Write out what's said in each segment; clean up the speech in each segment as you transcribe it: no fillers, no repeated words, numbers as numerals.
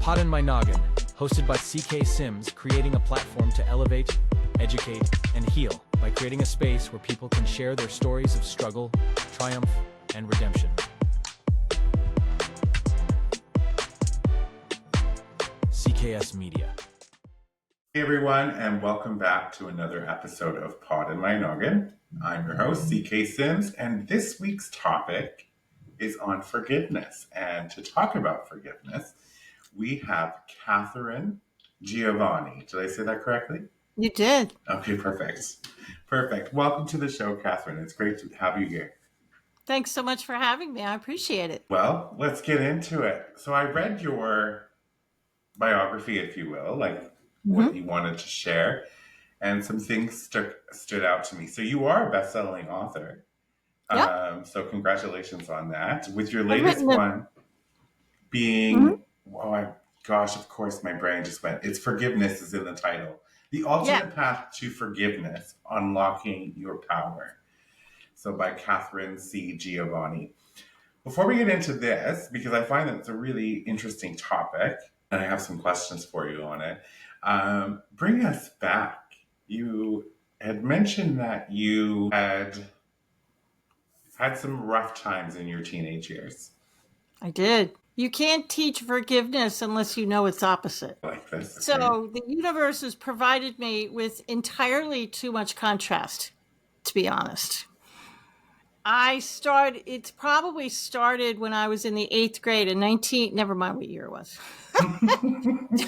Poddin My Noggin, hosted by CK Sims, creating a platform to elevate, educate, and heal by creating a space where people can share their stories of struggle, triumph, and redemption. CKS Media. Hey everyone, and welcome back to another episode of Poddin My Noggin. I'm your host, CK Sims, and this week's topic is on forgiveness. And to talk about forgiveness, we have Katharine Giovanni. Did I say that correctly? You did. Okay, perfect. Welcome to the show, Katharine. It's great to have you here. Thanks so much for having me. I appreciate it. Well, let's get into it. So I read your biography, if you will, like what you wanted to share, and some things stood out to me. So you are a best-selling author. Yep. So congratulations on that. With your latest one being, of course, my brain just went, it's Forgiveness is in the title. The Ultimate Path to Forgiveness, Unlocking Your Power. So by Katharine C. Giovanni. Before we get into this, because I find that it's a really interesting topic, and I have some questions for you on it, bring us back. You had mentioned that you had some rough times in your teenage years. I did. You can't teach forgiveness unless you know its opposite. Like this. Okay. So the universe has provided me with entirely too much contrast, to be honest. It's probably started when I was in the 8th grade in never mind what year it was.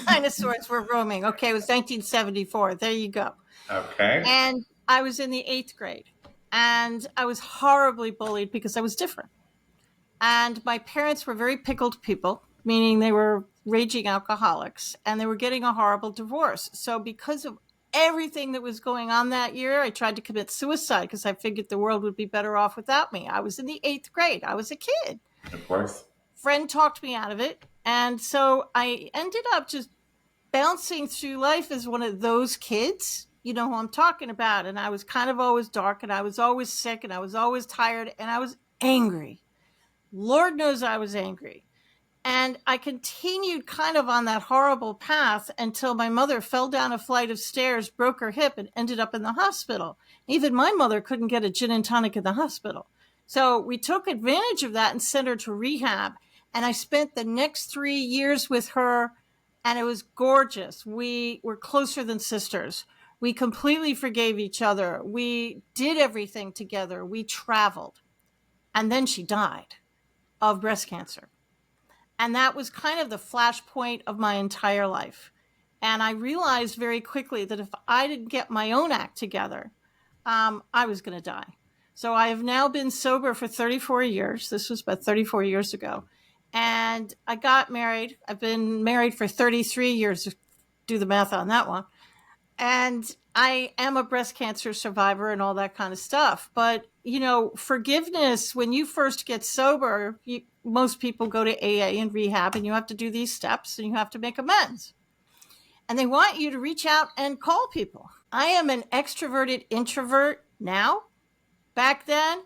Dinosaurs were roaming. Okay, it was 1974. There you go. Okay. And I was in the 8th grade. And I was horribly bullied because I was different. And my parents were very pickled people, meaning they were raging alcoholics, and they were getting a horrible divorce. So because of everything that was going on that year, I tried to commit suicide because I figured the world would be better off without me. I was in the 8th grade. I was a kid. Of course. Friend talked me out of it. And so I ended up just bouncing through life as one of those kids. You know who I'm talking about. And I was kind of always dark, and I was always sick, and I was always tired, and I was angry. Lord knows I was angry. And I continued kind of on that horrible path until my mother fell down a flight of stairs, broke her hip, and ended up in the hospital. Even my mother couldn't get a gin and tonic in the hospital. So we took advantage of that and sent her to rehab. And I spent the next 3 years with her, and it was gorgeous. We were closer than sisters. We completely forgave each other. We did everything together. We traveled. And then she died of breast cancer. And that was kind of the flashpoint of my entire life. And I realized very quickly that if I didn't get my own act together, I was going to die. So I have now been sober for 34 years. This was about 34 years ago. And I got married. I've been married for 33 years. Do the math on that one. And I am a breast cancer survivor and all that kind of stuff. But, you know, forgiveness, when you first get sober, most people go to AA and rehab, and you have to do these steps and you have to make amends. And they want you to reach out and call people. I am an extroverted introvert now. Back then,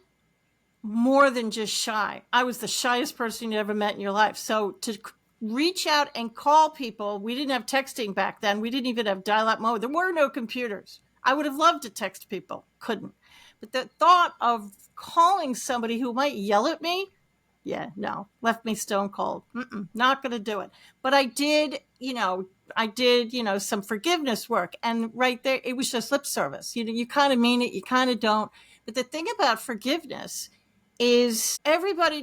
more than just shy. I was the shyest person you ever met in your life. So to reach out and call people. We didn't have texting back then. We didn't even have dial-up mode. There were no computers. I would have loved to text people. Couldn't. But the thought of calling somebody who might yell at me, left me stone cold. Not going to do it. But I did some forgiveness work. And right there, it was just lip service. You kind of mean it, you kind of don't. But the thing about forgiveness is everybody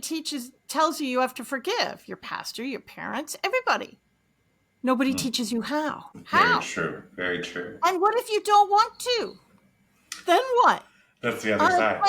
tells you have to forgive. Your pastor, your parents, everybody. Nobody teaches you how. Very true. Very true. And what if you don't want to? Then what? That's the other side.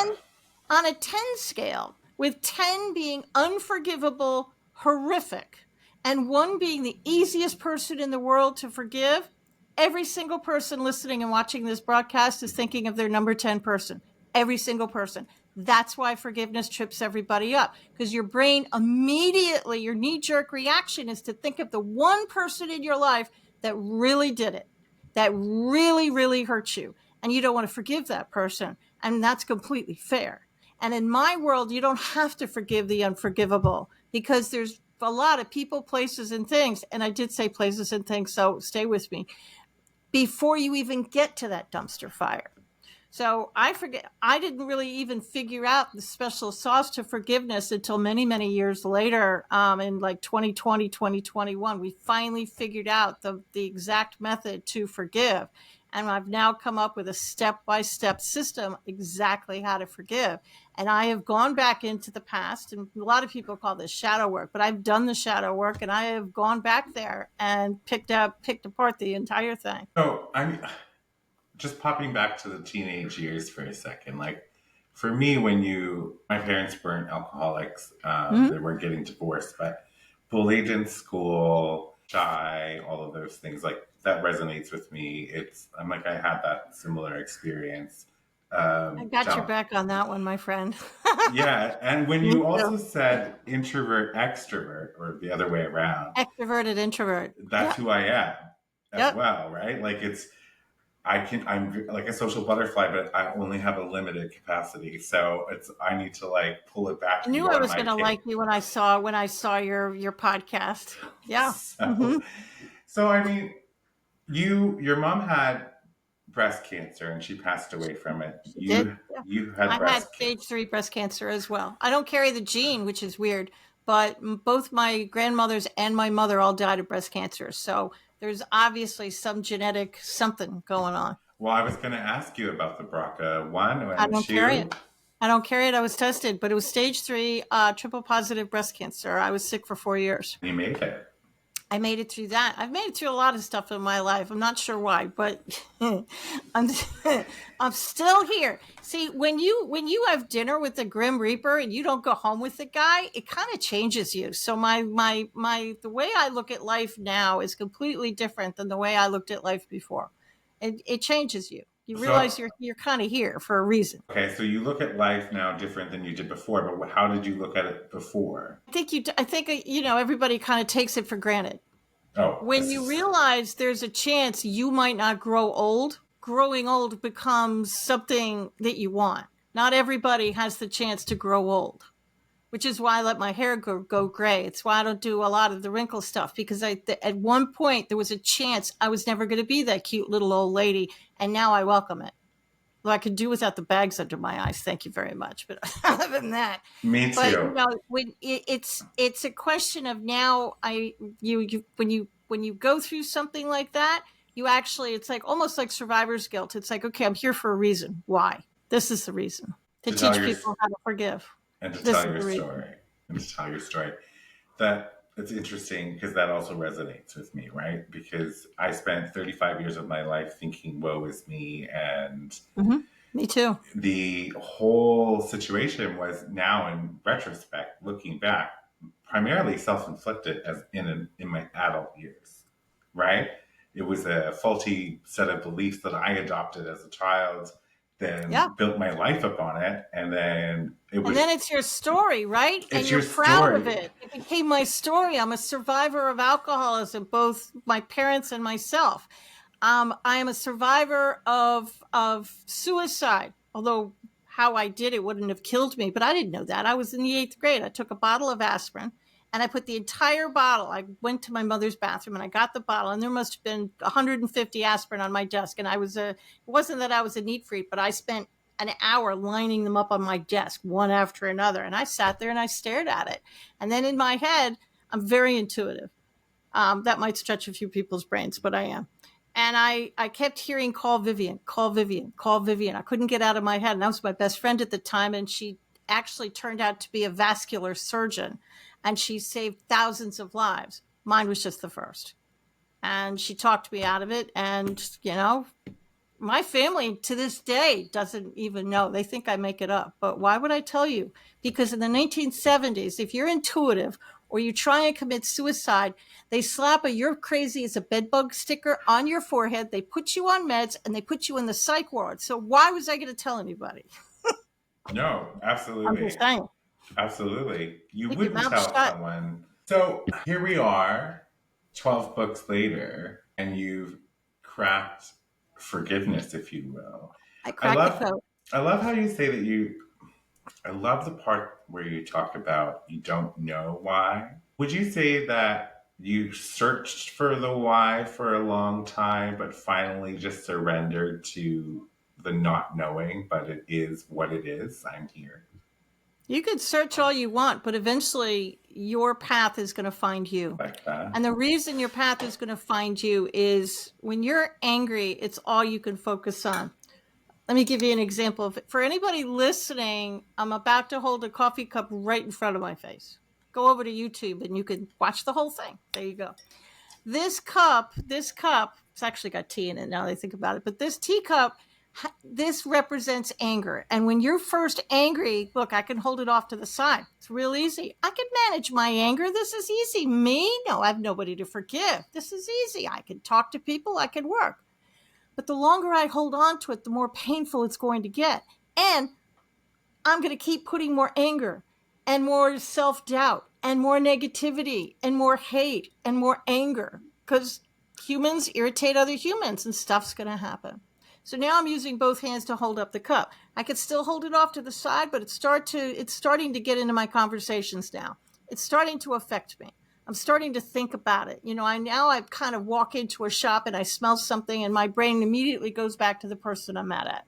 On a 10 scale, with 10 being unforgivable, horrific, and 1 being the easiest person in the world to forgive, every single person listening and watching this broadcast is thinking of their number 10 person. Every single person. That's why forgiveness trips everybody up, because your brain immediately, your knee-jerk reaction is to think of the one person in your life that really did it, that really, really hurt you. And you don't want to forgive that person. And that's completely fair. And in my world, you don't have to forgive the unforgivable, because there's a lot of people, places, and things. And I did say places and things, so stay with me. Before you even get to that dumpster fire. So I didn't really even figure out the special sauce to forgiveness until many, many years later, in like 2020, 2021. We finally figured out the exact method to forgive. And I've now come up with a step-by-step system exactly how to forgive. And I have gone back into the past, and a lot of people call this shadow work, but I've done the shadow work, and I have gone back there and picked apart the entire thing. So I'm just popping back to the teenage years for a second. Like for me, my parents weren't alcoholics, they weren't getting divorced, but bullied in school, shy, all of those things, like that resonates with me. I'm like, I had that similar experience. I got your Down. back on that one, my friend. Yeah. And when Me you too. also said introvert, extrovert, or the other way around, Extroverted introvert. that's Yeah. who I am as Yep. well, right? Like I'm like a social butterfly, but I only have a limited capacity. So I need to like pull it back I and knew go I on was my going to cave. like you when I saw your podcast. Yeah. So, so I mean, your mom had breast cancer and she passed away from it. She did. You, you had I had breast stage cancer. 3 breast cancer as well. I don't carry the gene, which is weird, but both my grandmothers and my mother all died of breast cancer. So there's obviously some genetic something going on. Well, I was going to ask you about the BRCA1 I and don't carry it. 2. I don't carry it. I was tested, but it was stage 3, triple positive breast cancer. I was sick for 4 years. You made it. I made it through that. I've made it through a lot of stuff in my life. I'm not sure why, but I'm I'm still here. See, when you have dinner with the Grim Reaper and you don't go home with the guy, it kind of changes you. So my the way I look at life now is completely different than the way I looked at life before. It changes you. You So, realize you're kind of here for a reason. okay, so you look at life now different than you did before, but how did you look at it before? I think everybody kind of takes it for granted. Oh, When this you is realize there's a chance you might not grow old, growing old becomes something that you want. Not everybody has the chance to grow old, which is why I let my hair go gray. It's why I don't do a lot of the wrinkle stuff, because at one point there was a chance I was never going to be that cute little old lady, and now I welcome it. Well, I could do without the bags under my eyes. Thank you very much. But other than that, me but too. when it's a question of now, when you go through something like that, you actually, it's like almost like survivor's guilt. It's like, okay, I'm here for a reason. Why? This is the reason, to To tell teach your people how to forgive. and to This tell is your the reason. story and to tell your story. That it's interesting because that also resonates with me, right? Because I spent 35 years of my life thinking, woe is me. And Hmm. Me too. the whole situation was now in retrospect, looking back, primarily self-inflicted as in my adult years, right? It was a faulty set of beliefs that I adopted as a child, Yeah. then built my life upon it, and then And then it's your story, right? And it's you're your proud of story. it. It became my story. I'm a survivor of alcoholism, both my parents and myself. I am a survivor of suicide, although how I did it wouldn't have killed me, but I didn't know that. I was in the 8th grade. I took a bottle of aspirin and I put the entire bottle. I went to my mother's bathroom and I got the bottle, and there must have been 150 aspirin on my desk. And it wasn't that I was a neat freak, but I spent an hour lining them up on my desk one after another. And I sat there and I stared at it. And then in my head, I'm very intuitive. That might stretch a few people's brains, but I am. And I kept hearing, call Vivian, call Vivian, call Vivian. I couldn't get out of my head. And that was my best friend at the time. And she actually turned out to be a vascular surgeon. And she saved thousands of lives. Mine was just the first. And she talked me out of it. And, my family to this day doesn't even know. They think I make it up. But why would I tell you? Because in the 1970s, if you're intuitive or you try and commit suicide, they slap a "you're crazy as a bedbug" sticker on your forehead. They put you on meds and they put you in the psych ward. So why was I going to tell anybody? No, I'm just absolutely. saying. Absolutely. You Keep your wouldn't mouth tell shut. someone. So here we are, 12 books later, and you've cracked forgiveness, if you will. I I cracked the love code. I love how you say that I love the part where you talk about you don't know why. Would you say that you searched for the why for a long time, but finally just surrendered to the not knowing, but it is what it is? I'm here. You could search all you want, but eventually your path is going to find you. Like that. And the reason your path is going to find you is when you're angry, it's all you can focus on. Let me give you an example. For anybody listening, I'm about to hold a coffee cup right in front of my face. Go over to YouTube and you can watch the whole thing. There you go. This cup, it's actually got tea in it now that I think about it, but this teacup, this represents anger. And when you're first angry, look, I can hold it off to the side. It's real easy. I can manage my anger. This is easy. Me? No, I have nobody to forgive. This is easy. I can talk to people. I can work. But the longer I hold on to it, the more painful it's going to get. And I'm going to keep putting more anger and more self-doubt and more negativity and more hate and more anger, because humans irritate other humans and stuff's going to happen. So now I'm using both hands to hold up the cup. I could still hold it off to the side, but it's starting to get into my conversations now. It's starting to affect me. I'm starting to think about it. I kind of walk into a shop and I smell something and my brain immediately goes back to the person I'm mad at.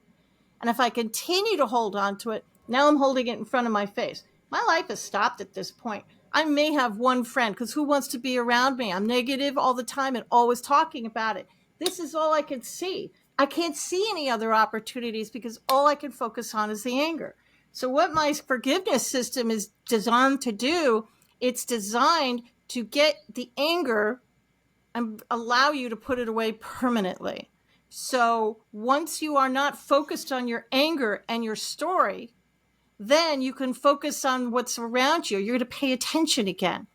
And if I continue to hold on to it, now I'm holding it in front of my face. My life has stopped at this point. I may have one friend, because who wants to be around me? I'm negative all the time and always talking about it. This is all I can see. I can't see any other opportunities because all I can focus on is the anger. So what my forgiveness system is designed to do, it's designed to get the anger and allow you to put it away permanently. So once you are not focused on your anger and your story, then you can focus on what's around you. You're going to pay attention again.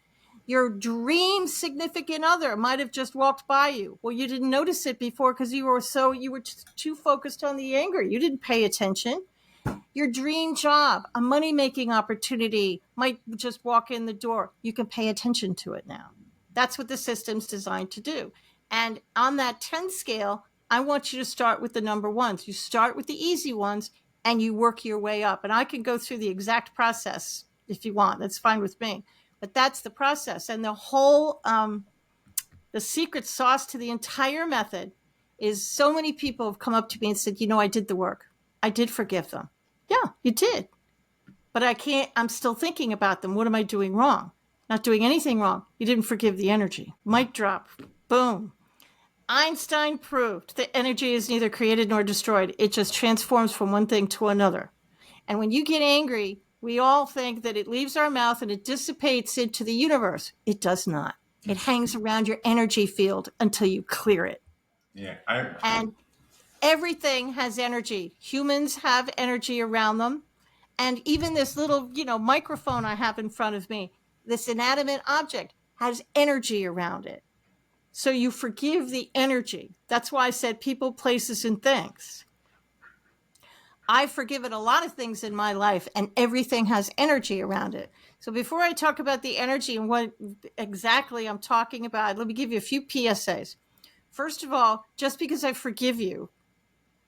Your dream significant other might have just walked by you. Well, you didn't notice it before because you were too focused on the anger. You didn't pay attention. Your dream job, a money-making opportunity might just walk in the door. You can pay attention to it now. That's what the system's designed to do. And on that 10 scale, I want you to start with the number ones. You start with the easy ones and you work your way up. And I can go through the exact process if you want. That's fine with me. But that's the process. And the whole, the secret sauce to the entire method is so many people have come up to me and said, I did the work. I did forgive them. Yeah, you did. But I'm still thinking about them. What am I doing wrong? Not doing anything wrong. You didn't forgive the energy. Mic drop. Boom. Einstein proved that energy is neither created nor destroyed. It just transforms from one thing to another. And when you get angry, we all think that it leaves our mouth and it dissipates into the universe. It does not. It hangs around your energy field until you clear it. Yeah. And everything has energy. Humans have energy around them. And even this little, microphone I have in front of me, this inanimate object has energy around it. So you forgive the energy. That's why I said people, places, and things. I've forgiven a lot of things in my life, and everything has energy around it. So before I talk about the energy and what exactly I'm talking about, let me give you a few PSAs. First of all, just because I forgive you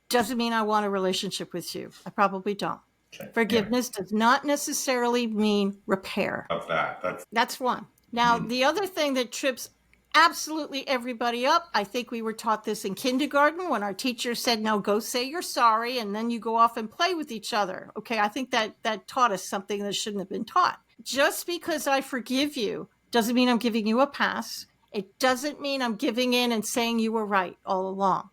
doesn't mean I want a relationship with you. I probably don't. Okay. Forgiveness does not necessarily mean repair. Of that. That's one. Now, the other thing that trips absolutely everybody up, I think we were taught this in kindergarten when our teacher said, now go say you're sorry, and then you go off and play with each other. Okay, I think that taught us something that shouldn't have been taught. Just because I forgive you doesn't mean I'm giving you a pass. It doesn't mean I'm giving in and saying you were right all along.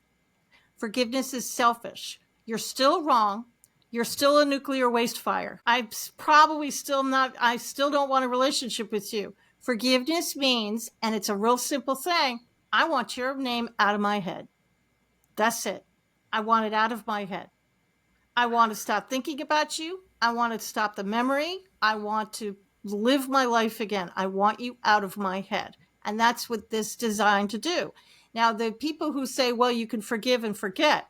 Forgiveness is selfish. You're still wrong. You're still a nuclear waste fire. I still don't want a relationship with you. Forgiveness means, and it's a real simple thing, I want your name out of my head. That's it. I want it out of my head. I want to stop thinking about you. I want to stop the memory. I want to live my life again. I want you out of my head. And that's what this is designed to do. Now, the people who say, well, you can forgive and forget.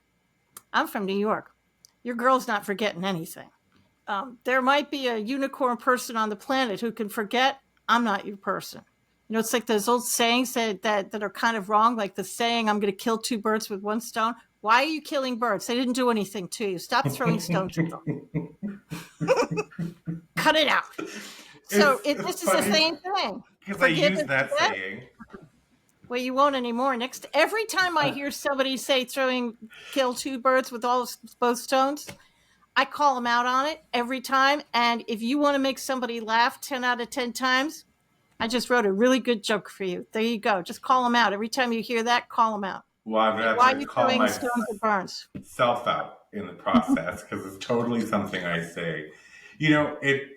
I'm from New York. Your girl's not forgetting anything. There might be a unicorn person on the planet who can forget. I'm not your person. It's like those old sayings that are kind of wrong, like the saying, I'm going to kill two birds with one stone. Why are you killing birds? They didn't do anything to you. Stop throwing stones at them. Cut it out. So this is the same thing. Because I use Forgiveness. that saying. Well, you won't anymore. Every time I hear somebody say kill two birds with both stones, I call them out on it every time. And if you want to make somebody laugh 10 out of 10 times, I just wrote a really good joke for you. There you go. Just call them out. Every time you hear that, call them out. Well, I'm going to Why have are to you call throwing stones at burns? myself out in the process because it's totally something I say.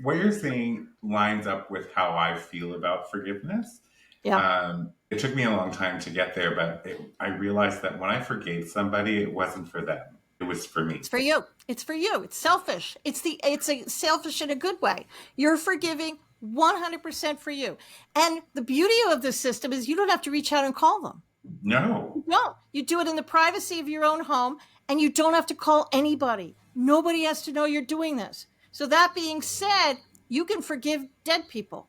What you're saying lines up with how I feel about forgiveness. Yeah. It took me a long time to get there, but I realized that when I forgave somebody, it wasn't for them. It was for me. It's for you. It's for you. It's selfish. It's selfish in a good way. You're forgiving 100% for you. And the beauty of this system is you don't have to reach out and call them. No. No, you do it in the privacy of your own home, and you don't have to call anybody. Nobody has to know you're doing this. So that being said, you can forgive dead people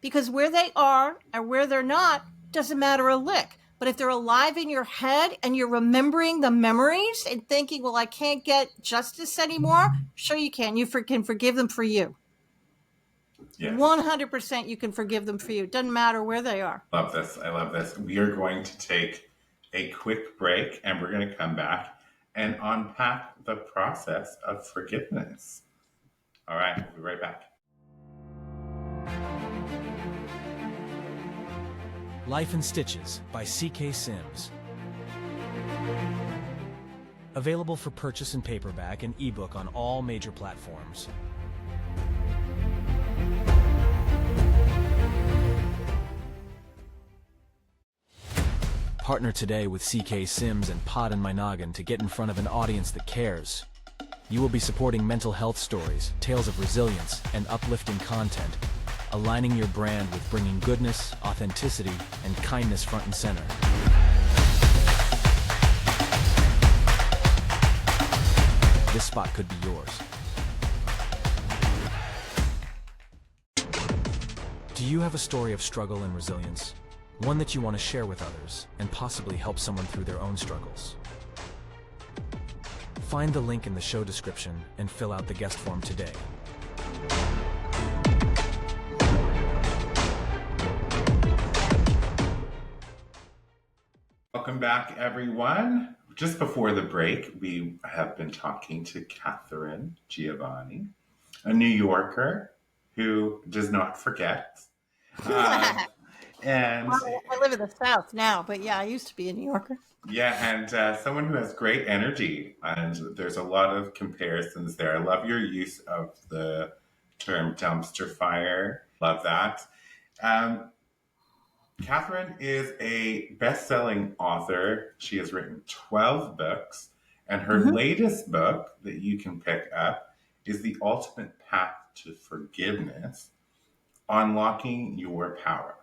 because where they are and where they're not doesn't matter a lick. But if they're alive in your head and you're remembering the memories and thinking, well, I can't get justice anymore, sure you can. You can forgive them for you. Yes. 100% you can forgive them for you. Doesn't matter where they are. Love this. I love this. We are going to take a quick break and we're going to come back and unpack the process of forgiveness. All right, we'll be right back. Life in Stitches by CK Sims. Available for purchase in paperback and ebook on all major platforms. Partner today with CK Sims and Poddin My Noggin to get in front of an audience that cares. You will be supporting mental health stories, tales of resilience, and uplifting content, aligning your brand with bringing goodness, authenticity, and kindness front and center. This spot could be yours. Do you have a story of struggle and resilience? One that you want to share with others and possibly help someone through their own struggles? Find the link in the show description and fill out the guest form today. Welcome back, everyone. Just before the break, we have been talking to Katharine Giovanni, a New Yorker who does not forget. And well, I live in the South now, but yeah, I used to be a New Yorker. Yeah, and someone who has great energy, and there's a lot of comparisons there. I love your use of the term dumpster fire. Love that. Katharine is a best-selling author. She has written 12 books, and her latest book that you can pick up is The Ultimate Path to Forgiveness, Unlocking Your Power.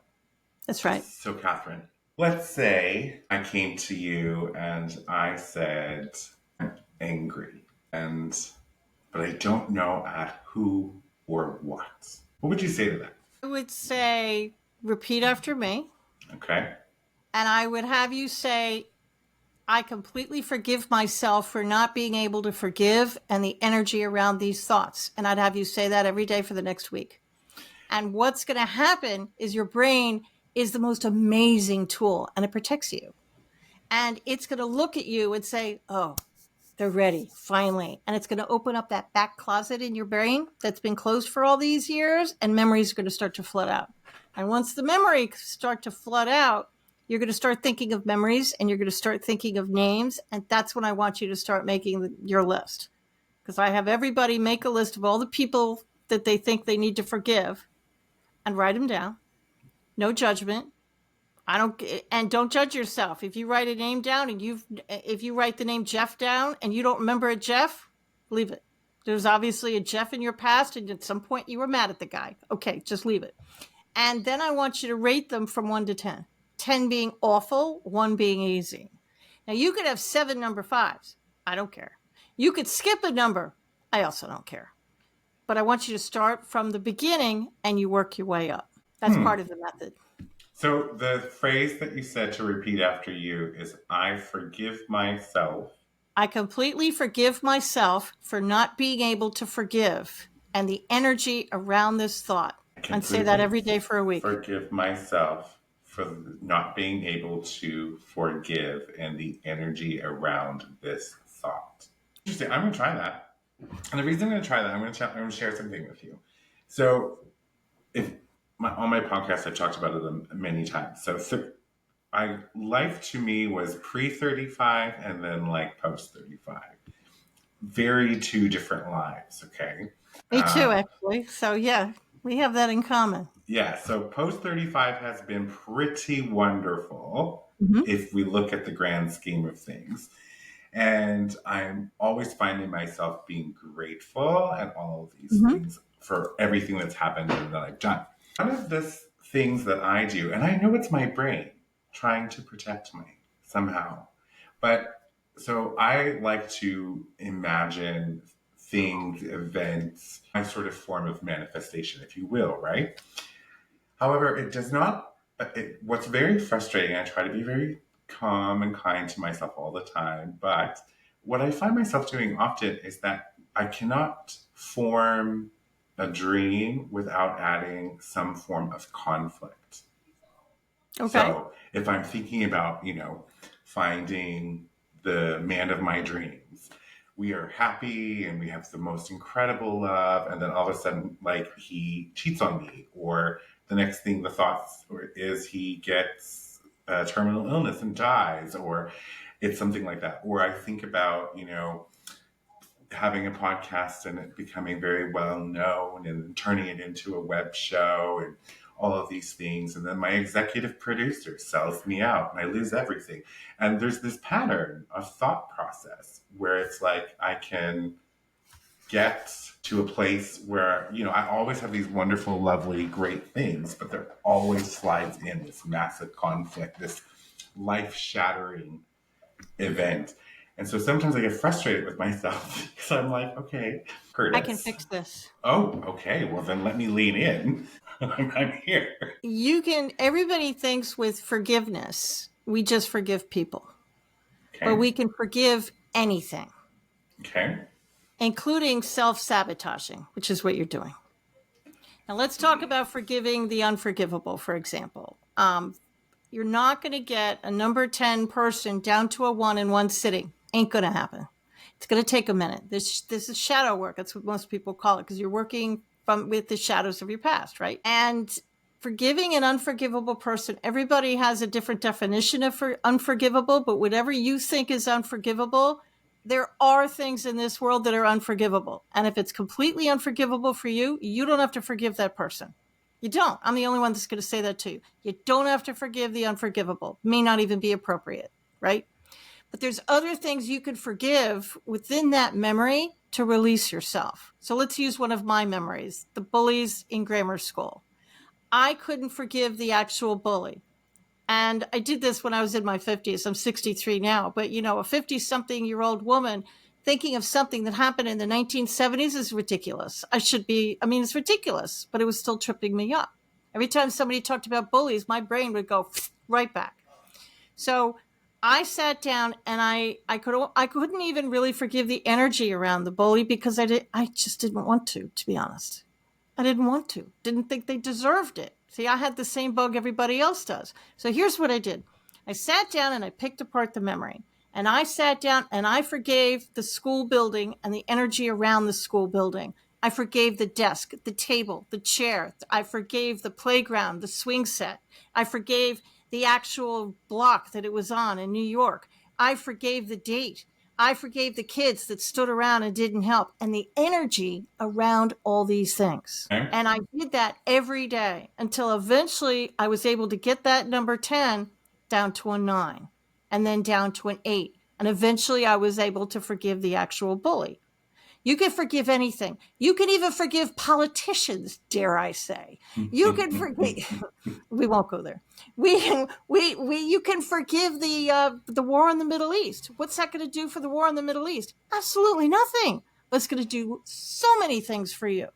That's right. So, Katharine, let's say I came to you and I said, I'm angry, but I don't know at who or what. What would you say to that? I would say, repeat after me. Okay. And I would have you say, I completely forgive myself for not being able to forgive and the energy around these thoughts. And I'd have you say that every day for the next week. And what's going to happen is your brain is the most amazing tool and it protects you. And it's going to look at you and say, oh, they're ready, finally. And it's going to open up that back closet in your brain that's been closed for all these years, and memories are going to start to flood out. And once the memories start to flood out, you're going to start thinking of memories and you're going to start thinking of names. And that's when I want you to start making your list. Because I have everybody make a list of all the people that they think they need to forgive and write them down. No judgment. Don't judge yourself. If you write a name down and if you write the name Jeff down and you don't remember a Jeff, leave it. There's obviously a Jeff in your past and at some point you were mad at the guy. Okay, just leave it. And then I want you to rate them from 1 to 10. 10 being awful, 1 being easy. Now you could have 7 number 5s. I don't care. You could skip a number. I also don't care. But I want you to start from the beginning and you work your way up. That's part of the method. So the phrase that you said to repeat after you is, I forgive myself. I completely forgive myself for not being able to forgive and the energy around this thought. And say that every day for a week. Forgive myself for not being able to forgive and the energy around this thought. Interesting. I'm going to try that. And the reason I'm going to try that, I'm going to share something with you. So, on my podcast, I've talked about it many times. So life to me was pre 35 and then like post 35. Very two different lives. Okay. Me too, actually. So yeah, we have that in common. Yeah. So post 35 has been pretty wonderful if we look at the grand scheme of things. And I'm always finding myself being grateful and all of these things for everything that's happened and that I've done. One of the things that I do, and I know it's my brain trying to protect me somehow, but so I like to imagine things, events, my sort of form of manifestation, if you will, right? However, it does not, what's very frustrating, I try to be very calm and kind to myself all the time, but what I find myself doing often is that I cannot form a dream without adding some form of conflict. Okay. So if I'm thinking about, finding the man of my dreams, we are happy and we have the most incredible love, and then all of a sudden, like, he cheats on me, or the next thing the thoughts is he gets a terminal illness and dies, or it's something like that. Or I think about, having a podcast and it becoming very well known and turning it into a web show and all of these things. And then my executive producer sells me out and I lose everything. And there's this pattern of thought process where it's like I can get to a place where, I always have these wonderful, lovely, great things, but there always slides in this massive conflict, this life-shattering event. And so sometimes I get frustrated with myself because I'm like, okay, Curtis, I can fix this. Oh, okay. Well, then let me lean in. I'm here. Everybody thinks with forgiveness, we just forgive people. Okay. But we can forgive anything. Okay. Including self-sabotaging, which is what you're doing. Now let's talk about forgiving the unforgivable, for example. You're not going to get a number 10 person down to a 1 in one sitting. Ain't going to happen. It's going to take a minute. This is shadow work. That's what most people call it, because you're working with the shadows of your past, right? And forgiving an unforgivable person, everybody has a different definition of unforgivable, but whatever you think is unforgivable, there are things in this world that are unforgivable. And if it's completely unforgivable for you, you don't have to forgive that person. You don't. I'm the only one that's going to say that to you. You don't have to forgive the unforgivable. May not even be appropriate, right? But there's other things you could forgive within that memory to release yourself. So let's use one of my memories, the bullies in grammar school. I couldn't forgive the actual bully. And I did this when I was in my 50s. I'm 63 now. But, a 50-something-year-old woman thinking of something that happened in the 1970s is ridiculous. It's ridiculous, but it was still tripping me up. Every time somebody talked about bullies, my brain would go right back. So I sat down and I couldn't even really forgive the energy around the bully because I just didn't want to be honest. I didn't want to. Didn't think they deserved it. See, I had the same bug everybody else does. So here's what I did. I sat down and I picked apart the memory. And I sat down and I forgave the school building and the energy around the school building. I forgave the desk, the table, the chair. I forgave the playground, the swing set. I forgave the actual block that it was on in New York. I forgave the date. I forgave the kids that stood around and didn't help, and the energy around all these things. Okay. And I did that every day until eventually I was able to get that number 10 down to a 9 and then down to an 8. And eventually I was able to forgive the actual bully. You can forgive anything. You can even forgive politicians, dare I say. You can forgive. We won't go there. You can forgive the war in the Middle East. What's that going to do for the war in the Middle East? Absolutely nothing. But it's going to do so many things for you.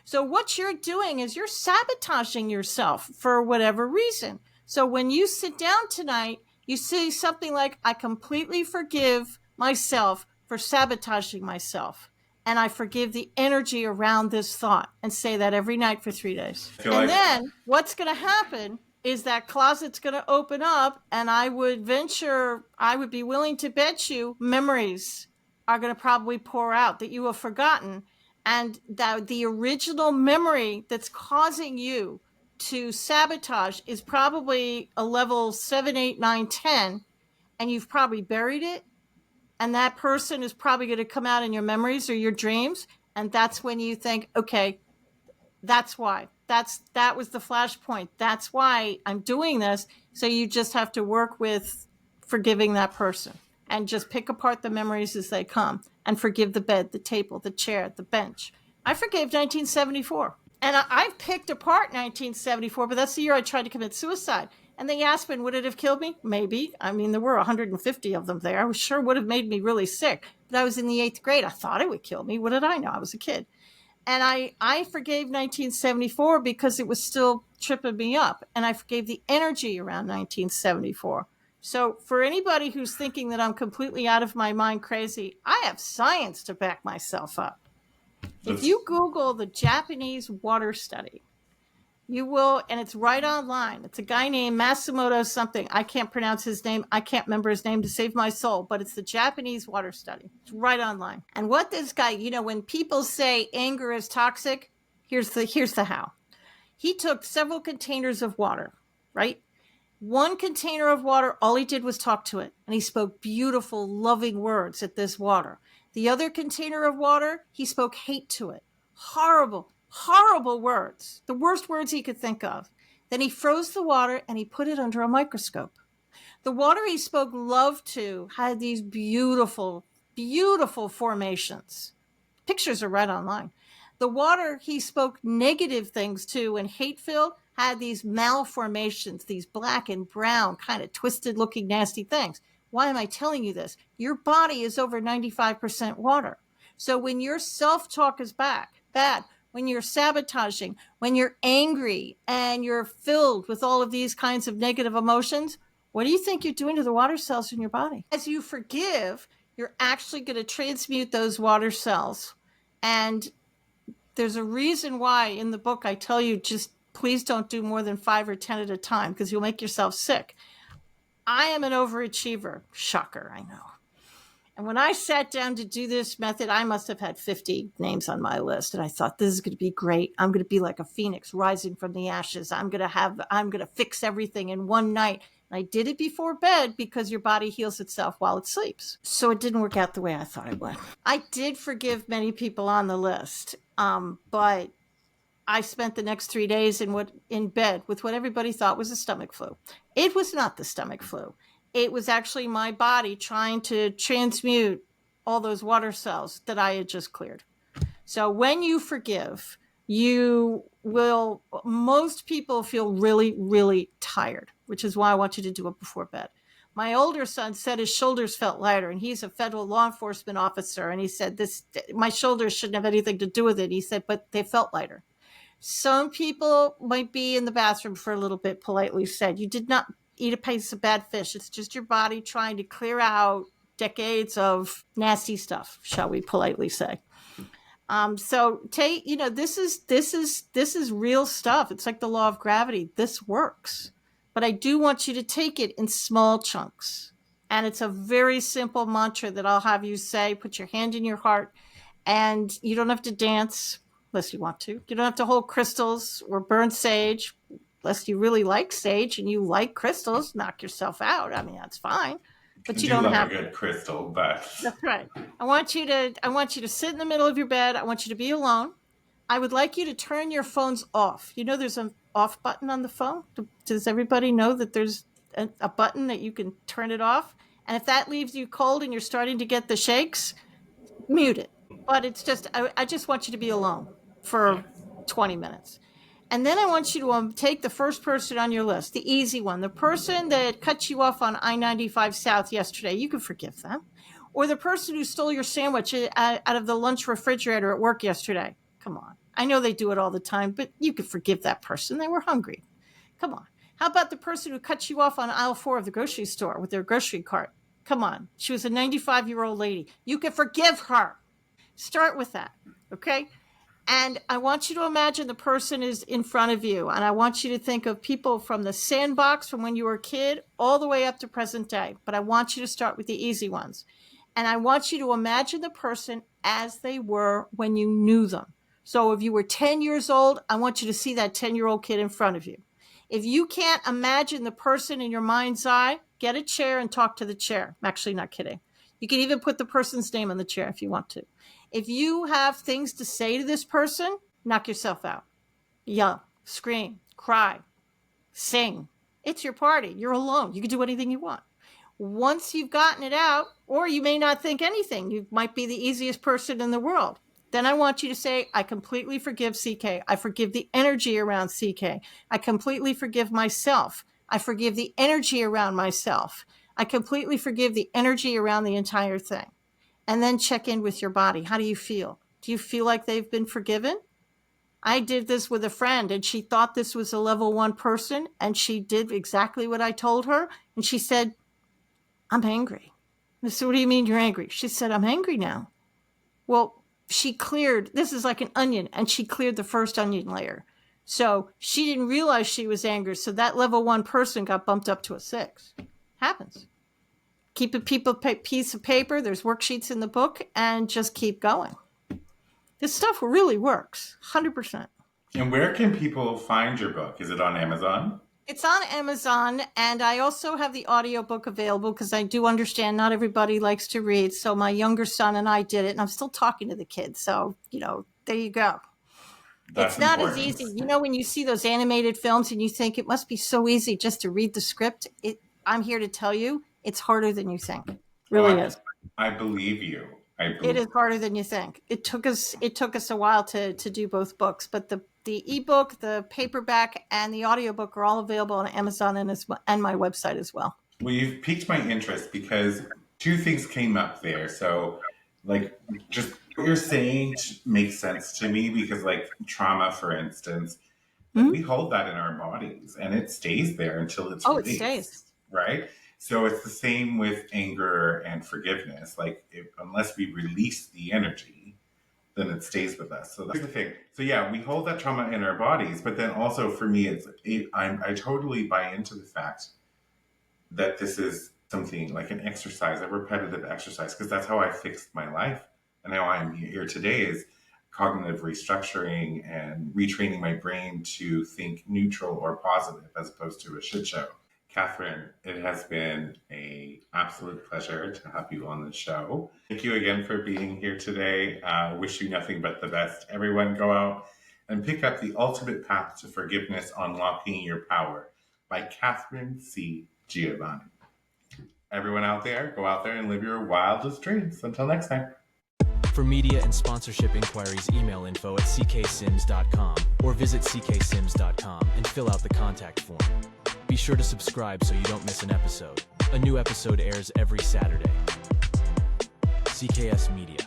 So what you're doing is you're sabotaging yourself for whatever reason. So when you sit down tonight, you say something like, I completely forgive myself for sabotaging myself. and I forgive the energy around this thought, and say that every night for 3 days. And then what's going to happen is that closet's going to open up, and I would be willing to bet you memories are going to probably pour out that you have forgotten. And that the original memory that's causing you to sabotage is probably a level 7, 8, 9, 10, and you've probably buried it. And that person is probably going to come out in your memories or your dreams. And that's when you think, okay, that's why. That was the flashpoint. That's why I'm doing this. So you just have to work with forgiving that person and just pick apart the memories as they come and forgive the bed, the table, the chair, the bench. I forgave 1974. And I've picked apart 1974, but that's the year I tried to commit suicide. And the Aspen, would it have killed me? Maybe. I mean, there were 150 of them there. I was sure would have made me really sick. But I was in the 8th grade. I thought it would kill me. What did I know? I was a kid. And I forgave 1974 because it was still tripping me up. And I forgave the energy around 1974. So for anybody who's thinking that I'm completely out of my mind crazy, I have science to back myself up. If you Google the Japanese water study, you will, and it's right online. It's a guy named Matsumoto something. I can't pronounce his name. I can't remember his name to save my soul, but it's the Japanese water study. It's right online. And what this guy, when people say anger is toxic, here's the how. He took several containers of water, right? One container of water, all he did was talk to it. And he spoke beautiful, loving words at this water. The other container of water, he spoke hate to it. Horrible, horrible words. The worst words he could think of. Then he froze the water and he put it under a microscope. The water he spoke love to had these beautiful, beautiful formations. Pictures are right online. The water he spoke negative things to and hate-filled had these malformations, these black and brown, kind of twisted looking nasty things. Why am I telling you this? Your body is over 95% water. So when your self-talk is bad, when you're sabotaging, when you're angry and you're filled with all of these kinds of negative emotions, what do you think you're doing to the water cells in your body? As you forgive, you're actually going to transmute those water cells. And there's a reason why in the book I tell you, just please don't do more than 5 or 10 at a time because you'll make yourself sick. I am an overachiever. Shocker, I know. And when I sat down to do this method, I must have had 50 names on my list. And I thought, this is going to be great. I'm going to be like a phoenix rising from the ashes. I'm going to fix everything in one night. And I did it before bed because your body heals itself while it sleeps. So it didn't work out the way I thought it would. I did forgive many people on the list. But I spent the next 3 days in bed with what everybody thought was a stomach flu. It was not the stomach flu. It was actually my body trying to transmute all those water cells that I had just cleared. So when you forgive, most people feel really, really tired, which is why I want you to do it before bed. My older son said his shoulders felt lighter, and he's a federal law enforcement officer. And he said, my shoulders shouldn't have anything to do with it. He said, but they felt lighter. Some people might be in the bathroom for a little bit, politely said. You did not eat a piece of bad fish. It's just your body trying to clear out decades of nasty stuff, shall we politely say. So this is real stuff. It's like the law of gravity. This works. But I do want you to take it in small chunks. And it's a very simple mantra that I'll have you say. Put your hand in your heart. And you don't have to dance unless you want to. You don't have to hold crystals or burn sage unless you really like sage and you like crystals. Knock yourself out. I mean, that's fine. But you don't have a good crystal, but that's right. I want you to sit in the middle of your bed. I want you to be alone. I would like you to turn your phones off. There's an off button on the phone. Does everybody know that there's a button that you can turn it off? And if that leaves you cold and you're starting to get the shakes, mute it. But it's just, I just want you to be alone for 20 minutes. And then I want you to take the first person on your list, the easy one, the person that cut you off on I-95 South yesterday. You can forgive them. Or the person who stole your sandwich out of the lunch refrigerator at work yesterday. Come on. I know they do it all the time, but you can forgive that person. They were hungry. Come on. How about the person who cut you off on aisle 4 of the grocery store with their grocery cart? Come on. She was a 95-year-old lady. You can forgive her. Start with that, okay? And I want you to imagine the person is in front of you. And I want you to think of people from the sandbox from when you were a kid all the way up to present day. But I want you to start with the easy ones. And I want you to imagine the person as they were when you knew them. So if you were 10 years old, I want you to see that 10-year-old kid in front of you. If you can't imagine the person in your mind's eye, get a chair and talk to the chair. I'm actually not kidding. You can even put the person's name on the chair if you want to. If you have things to say to this person, knock yourself out. Yell, scream, cry, sing. It's your party. You're alone. You can do anything you want. Once you've gotten it out, or you may not think anything, you might be the easiest person in the world. Then I want you to say, I completely forgive CK. I forgive the energy around CK. I completely forgive myself. I forgive the energy around myself. I completely forgive the energy around the entire thing. And then check in with your body. How do you feel? Do you feel like they've been forgiven? I did this with a friend, and she thought this was a level 1 person, and she did exactly what I told her. And she said, I'm angry. I said, what do you mean you're angry? She said, I'm angry now. Well, she cleared, this is like an onion, and she cleared the first onion layer. So she didn't realize she was angry. So that level 1 person got bumped up to a 6. Happens. Keep a piece of paper. There's worksheets in the book, and just keep going. This stuff really works, 100%. And where can people find your book? Is it on Amazon? It's on Amazon, and I also have the audiobook available because I do understand not everybody likes to read. So my younger son and I did it, and I'm still talking to the kids. So, there you go. It's not as easy. When you see those animated films and you think it must be so easy just to read the script, I'm here to tell you, it's harder than you think. It really is. I believe you. It is harder than you think. It took us a while to do both books, but the ebook, the paperback, and the audiobook are all available on Amazon and my website as well. Well, you've piqued my interest because 2 things came up there. So, just what you're saying makes sense to me because, trauma, for instance, we hold that in our bodies and it stays there until it's released. It stays. Right? So it's the same with anger and forgiveness. Unless we release the energy, then it stays with us. So that's the thing. So yeah, we hold that trauma in our bodies, but then also for me, I totally buy into the fact that this is something like an exercise, a repetitive exercise, because that's how I fixed my life. And how I'm here today is cognitive restructuring and retraining my brain to think neutral or positive as opposed to a shit show. Katharine, it has been an absolute pleasure to have you on the show. Thank you again for being here today. Wish you nothing but the best. Everyone go out and pick up The Ultimate Path to Forgiveness, Unlocking Your Power by Katharine C. Giovanni. Everyone out there, go out there and live your wildest dreams. Until next time. For media and sponsorship inquiries, email info@cksims.com or visit cksims.com and fill out the contact form. Be sure to subscribe so you don't miss an episode. A new episode airs every Saturday. CKS Media.